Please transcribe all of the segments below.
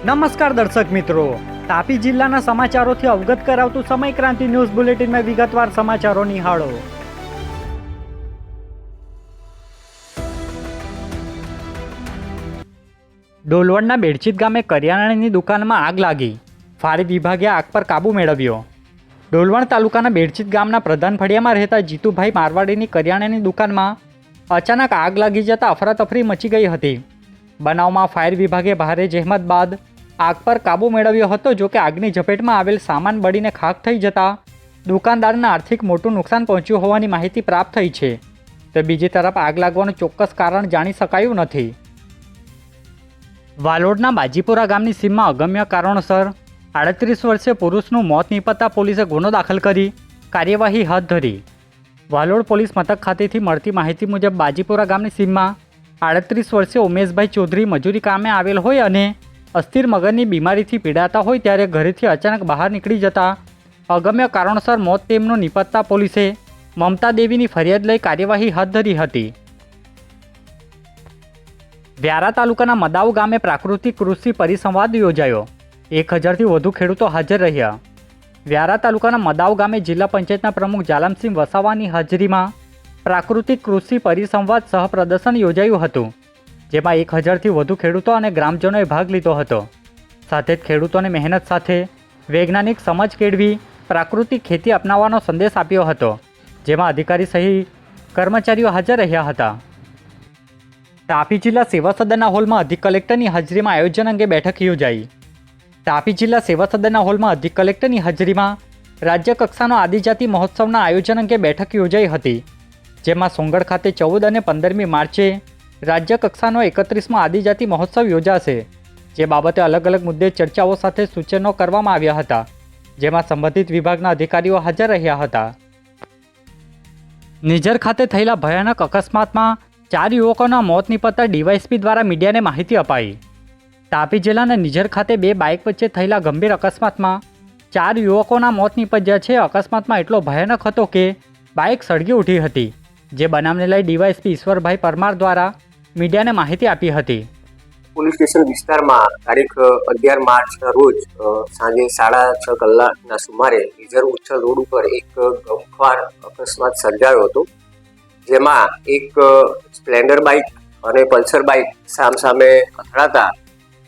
નમસ્કાર દર્શક મિત્રો, તાપી જિલ્લાના સમાચારોથી અવગત કરાવતું સમય ક્રાંતિ ન્યૂઝ બુલેટિનમાં વિગતવાર સમાચારો નિહાળો. ડોલવણના બેડચીત ગામે કરિયાણાની દુકાનમાં આગ લાગી. ફાયર વિભાગે આગ પર કાબૂ મેળવ્યો. ડોલવણ તાલુકાના બેડચીત ગામના પ્રધાન ફળિયામાં રહેતા જીતુભાઈ મારવાડીની કરિયાણાની દુકાનમાં અચાનક આગ લાગી જતાં અફરાતફરી મચી ગઈ હતી. બનાવમાં ફાયર વિભાગે ભારે જહેમત બાદ આગ પર કાબૂ મેળવ્યો હતો. જોકે આગની ઝપેટમાં આવેલ સામાન બળીને ખાખ થઈ જતાં દુકાનદારને આર્થિક મોટું નુકસાન પહોંચ્યું હોવાની માહિતી પ્રાપ્ત થઈ છે. તો બીજી તરફ આગ લાગવાનું ચોક્કસ કારણ જાણી શકાયું નથી. વાલોડના બાજીપુરા ગામની સીમમાં અગમ્ય કારણોસર 38 વર્ષીય પુરુષનું મોત નીપજતા પોલીસે ગુનો દાખલ કરી કાર્યવાહી હાથ ધરી. વાલોડ પોલીસ મથક ખાતેથી મળતી માહિતી મુજબ બાજીપુરા ગામની સીમમાં 38 વર્ષીય ઉમેશભાઈ ચૌધરી મજૂરી કામે આવેલ હોય અને અસ્થિર મગજની બીમારીથી પીડાતા હોય ત્યારે ઘરેથી અચાનક બહાર નીકળી જતા અગમ્ય કારણોસર મોત તેમનું નીપજતા પોલીસે મમતા દેવીની ફરિયાદ લઈ કાર્યવાહી હાથ ધરી હતી. વ્યારા તાલુકાના મદાઉ ગામે પ્રાકૃતિક કૃષિ પરિસંવાદ યોજાયો. 1000થી વધુ ખેડૂતો હાજર રહ્યા. વ્યારા તાલુકાના મદાઉ ગામે જિલ્લા પંચાયતના પ્રમુખ જાલમસિંહ વસાવાની હાજરીમાં પ્રાકૃતિક કૃષિ પરિસંવાદ સહ પ્રદર્શન યોજાયું હતું. જેમાં 1000થી વધુ ખેડૂતો અને ગ્રામજનોએ ભાગ લીધો હતો. સાથે જ ખેડૂતોને મહેનત સાથે વૈજ્ઞાનિક સમજ કેળવી પ્રાકૃતિક ખેતી અપનાવવાનો સંદેશ આપ્યો હતો. જેમાં અધિકારી સહિત કર્મચારીઓ હાજર રહ્યા હતા. તાપી જિલ્લા સેવા સદનના હોલમાં અધિક કલેક્ટરની હાજરીમાં આયોજન અંગે બેઠક યોજાઈ. તાપી જિલ્લા સેવા સદનના હોલમાં અધિક કલેક્ટરની હાજરીમાં રાજ્ય કક્ષાનો આદિજાતિ મહોત્સવના આયોજન અંગે બેઠક યોજાઈ હતી. જેમાં સોંગઢ ખાતે 14 અને 15મી માર્ચે રાજ્ય કક્ષાનો 31મો આદિજાતિ મહોત્સવ યોજાશે. જે બાબતે અલગ અલગ મુદ્દે ચર્ચાઓ સાથે સૂચનો કરવામાં આવ્યા હતા. જેમાં સંબંધિત વિભાગના અધિકારીઓ હાજર રહ્યા હતા. નિઝર ખાતે થયેલા ભયાનક અકસ્માતમાં 4 યુવકોના મોત નીપજતા ડીવાયએસપી દ્વારા મીડિયાને માહિતી અપાઈ. તાપી જિલ્લાના નિઝર ખાતે 2 બાઇક વચ્ચે થયેલા ગંભીર અકસ્માતમાં 4 યુવકોના મોત નીપજ્યા છે. અકસ્માતમાં એટલો ભયાનક હતો કે બાઇક સળગી ઉઠી હતી. જે બનાવને લઈ ડીવાયએસપી ઈશ્વરભાઈ પરમાર દ્વારા મીડિયાને માહિતી આપી હતી. પોલીસ સ્ટેશન વિસ્તારમાં તારીખ 11 માર્ચના રોજ સાંજે 6:30 કલાકના સુમારે નિઝર ઉચ્છલ રોડ ઉપર એક ગમખ્વાર અકસ્માત સર્જાયો હતો. જેમાં એક સ્પ્લેન્ડર બાઇક અને પલ્સર બાઇક સામસામે અથડાતા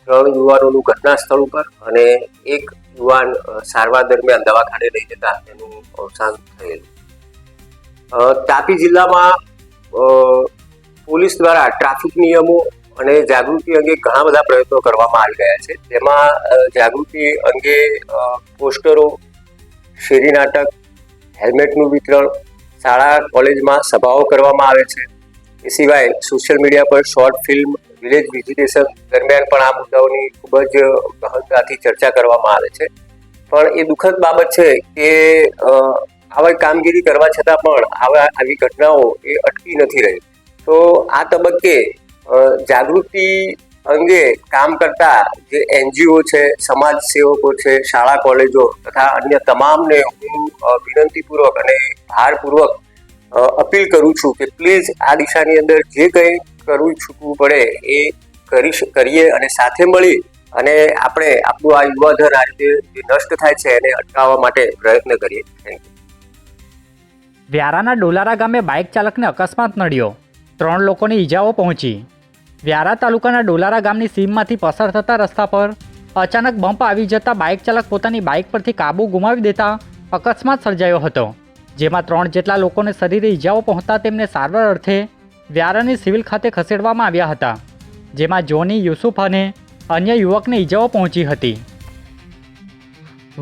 3 યુવાનોનું ઘટના સ્થળ ઉપર અને એક યુવાન સારવાર દરમિયાન દવાખાને લઈ જતા તેનું અવસાન થયેલું. તાપી જિલ્લામાં પોલીસ દ્વારા ટ્રાફિક નિયમો અને જાગૃતિ અંગે ઘણા બધા પ્રયત્નો કરવામાં આવી રહ્યા છે. તેમાં જાગૃતિ અંગે પોસ્ટરો, શેરી નાટક, હેલ્મેટનું વિતરણ, શાળા કોલેજમાં સભાઓ કરવામાં આવે છે. એ સિવાય સોશિયલ મીડિયા પર શોર્ટ ફિલ્મ, વિલેજ વિઝિટેશન દરમિયાન પણ આ મુદ્દાઓની ખૂબ જ ગહનતાથી ચર્ચા કરવામાં આવે છે. પણ એ દુઃખદ બાબત છે કે આવી કામગીરી કરવા છતાં પણ આવી ઘટનાઓ એ અટકી નથી રહી. તો આ તબક્કે જાગૃતિ અંગે કામ કરતા જે એનજીઓ છે, સમાજ સેવકો છે, શાળા કોલેજો તથા અન્ય તમામને હું વિનંતીપૂર્વક અને ભારપૂર્વક અપીલ કરું છું કે પ્લીઝ આ દિશાની અંદર જે કંઈ કરવું છૂટવું પડે એ કરીએ અને સાથે મળી અને આપણે આપણું આ યુવાધન આ રીતે જે નષ્ટ થાય છે એને અટકાવવા માટે પ્રયત્ન કરીએ. Thank you. વ્યારાના ડોલારા ગામે બાઇક ચાલકને અકસ્માત નડ્યો. 3 લોકોને ઈજાઓ પહોંચી. વ્યારા તાલુકાના ડોલારા ગામની સીમમાંથી પસાર થતા રસ્તા પર અચાનક બમ્પ આવી જતા બાઇક ચાલક પોતાની બાઇક પરથી કાબુ ગુમાવી દેતા અકસ્માત સર્જાયો હતો. જેમાં 3 જેટલા લોકોને શરીરે ઈજાઓ પહોંચતા તેમને સારવાર અર્થે વ્યારાની સિવિલ ખાતે ખસેડવામાં આવ્યા હતા. જેમાં જોની, યુસુફ અને અન્ય યુવકને ઈજાઓ પહોંચી હતી.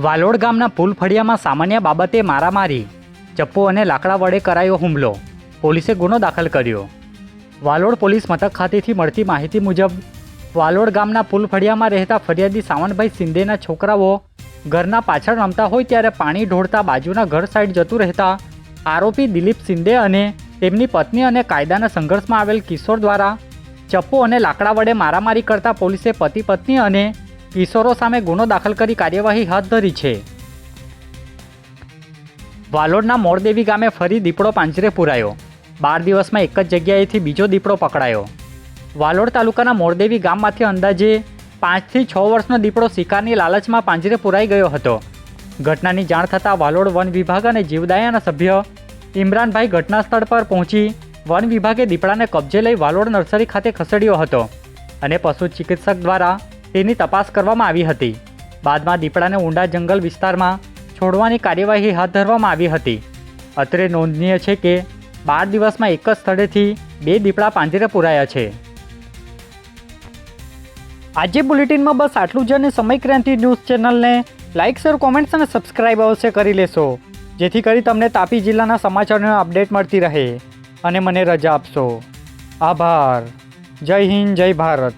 વાલોડ ગામના પુલ ફળિયામાં સામાન્ય બાબતે મારામારી, ચપ્પુ અને લાકડા વડે કરાયો હુમલો. પોલીસે ગુનો દાખલ કર્યો. વાલોડ પોલીસ મથક ખાતેથી મળતી માહિતી મુજબ વાલોડ ગામના પુલ ફળિયામાં રહેતા ફરિયાદી સાવનભાઈ શિંદેના છોકરાઓ ઘરના પાછળ રમતા હોય ત્યારે પાણી ઢોળતા બાજુના ઘર સાઈડ જતું રહેતા આરોપી દિલીપ શિંદે અને તેમની પત્ની અને કાયદાના સંઘર્ષમાં આવેલ કિશોર દ્વારા ચપ્પુ અને લાકડા વડે મારામારી કરતા પોલીસે પતિ પત્ની અને કિશોરો સામે ગુનો દાખલ કરી કાર્યવાહી હાથ ધરી છે. વાલોડના મોરદેવી ગામે ફરી દીપડો પાંજરે પુરાયો. 12 દિવસમાં એક જ જગ્યાએથી બીજો દીપડો પકડાયો. વાલોડ તાલુકાના મોરદેવી ગામમાંથી અંદાજે 5 થી 6 વર્ષનો દીપડો શિકારની લાલચમાં પાંજરે પુરાઈ ગયો હતો. ઘટનાની જાણ થતાં વાલોડ વન વિભાગ અને જીવદયાના સભ્ય ઇમરાનભાઈ ઘટના સ્થળ પર પહોંચી વન વિભાગે દીપડાને કબજે લઈ વાલોડ નર્સરી ખાતે ખસેડ્યો હતો અને પશુ ચિકિત્સક દ્વારા તેની તપાસ કરવામાં આવી હતી. બાદમાં દીપડાને ઊંડા જંગલ વિસ્તારમાં છોડવાની કાર્યવાહી હાથ ધરવામાં આવી હતી. અત્રે નોંધનીય છે કે 12 દિવસમાં એક જ સ્થળેથી 2 દીપડા પાંજરે પુરાયા છે. આજે બુલેટિનમાં બસ આટલું જ અને સમય ક્રાંતિ ન્યૂઝ ચેનલને લાઇક શેર કોમેન્ટ્સ અને સબસ્ક્રાઇબ અવશ્ય કરી લેશો, જેથી કરી તમને તાપી જિલ્લાના સમાચારોની અપડેટ મળતી રહે અને મને રજા આપશો. આભાર. જય હિન્દ, જય ભારત.